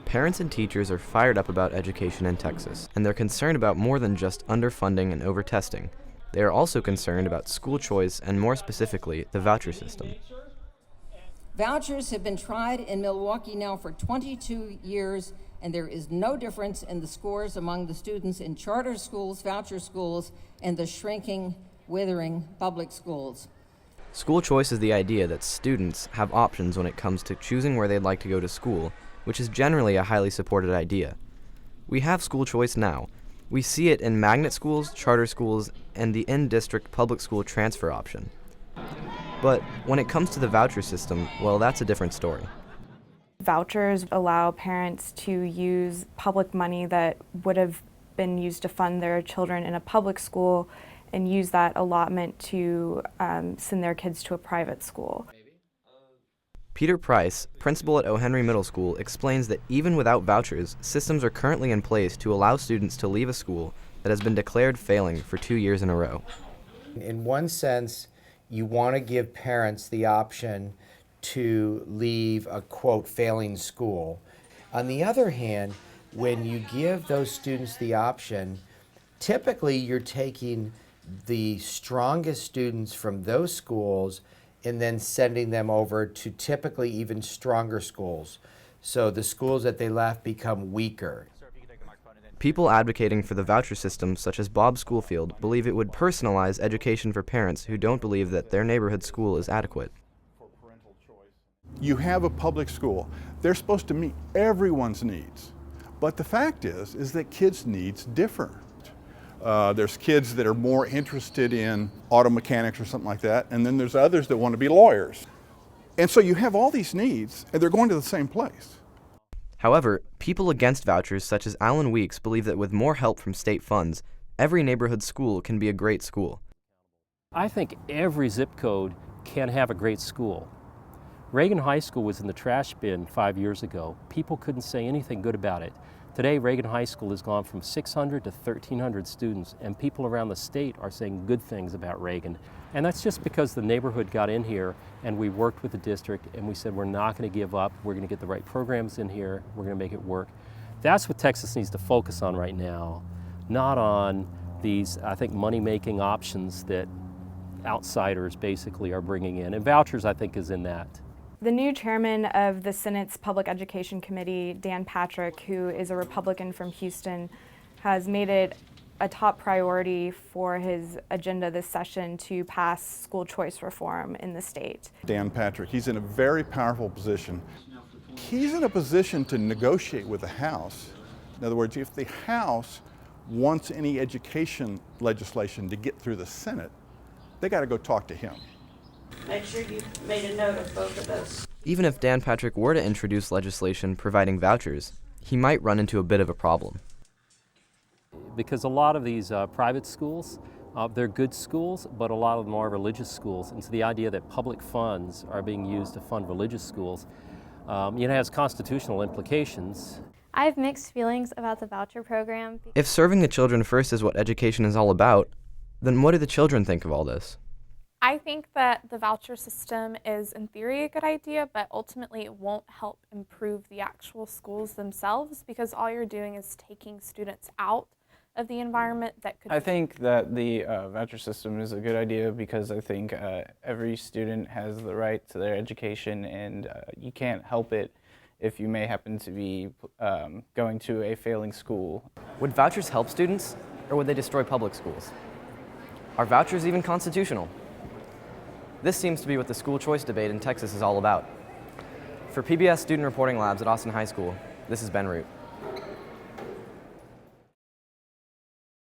Parents and teachers are fired up about education in Texas, and they're concerned about more than just underfunding and over-testing. They are also concerned about school choice and, more specifically, the voucher system. Vouchers have been tried in Milwaukee now for 22 years, and there is no difference in the scores among the students in charter schools, voucher schools, and the shrinking, withering public schools. School choice is the idea that students have options when it comes to choosing where they'd like to go to school, which is generally a highly supported idea. We have school choice now. We see it in magnet schools, charter schools, and the in-district public school transfer option. But when it comes to the voucher system, well, that's a different story. Vouchers allow parents to use public money that would have been used to fund their children in a public school and use that allotment to send their kids to a private school. Peter Price, principal at O. Henry Middle School, explains that even without vouchers, systems are currently in place to allow students to leave a school that has been declared failing for 2 years in a row. In one sense, you want to give parents the option to leave a, quote, failing school. On the other hand, when you give those students the option, typically you're taking the strongest students from those schools and then sending them over to typically even stronger schools. So the schools that they left become weaker. People advocating for the voucher system, such as Bob Schoolfield, believe it would personalize education for parents who don't believe that their neighborhood school is adequate. You have a public school. They're supposed to meet everyone's needs. But the fact is that kids' needs differ. There's kids that are more interested in auto mechanics or something like that, and then there's others that want to be lawyers. And so you have all these needs, and they're going to the same place. However, people against vouchers such as Alan Weeks believe that with more help from state funds, every neighborhood school can be a great school. I think every zip code can have a great school. Reagan High School was in the trash bin 5 years ago. People couldn't say anything good about it. Today, Reagan High School has gone from 600 to 1,300 students, and people around the state are saying good things about Reagan. And that's just because the neighborhood got in here and we worked with the district and we said we're not going to give up, we're going to get the right programs in here, we're going to make it work. That's what Texas needs to focus on right now, not on these, I think, money-making options that outsiders basically are bringing in. And vouchers, I think, is in that. The new chairman of the Senate's Public Education Committee, Dan Patrick, who is a Republican from Houston, has made it a top priority for his agenda this session to pass school choice reform in the state. Dan Patrick, he's in a very powerful position. He's in a position to negotiate with the House. In other words, if the House wants any education legislation to get through the Senate, they got to go talk to him. Make sure you made a note of both of those. Even if Dan Patrick were to introduce legislation providing vouchers, he might run into a bit of a problem. Because a lot of these private schools, they're good schools, but a lot of them are religious schools. And so the idea that public funds are being used to fund religious schools, has constitutional implications. I have mixed feelings about the voucher program. If serving the children first is what education is all about, then what do the children think of all this? I think that the voucher system is, in theory, a good idea, but ultimately it won't help improve the actual schools themselves because all you're doing is taking students out of the environment that could. I think that the voucher system is a good idea because I think every student has the right to their education, and you can't help it if you may happen to be going to a failing school. Would vouchers help students, or would they destroy public schools? Are vouchers even constitutional? This seems to be what the school choice debate in Texas is all about. For PBS Student Reporting Labs at Austin High School, this is Ben Root.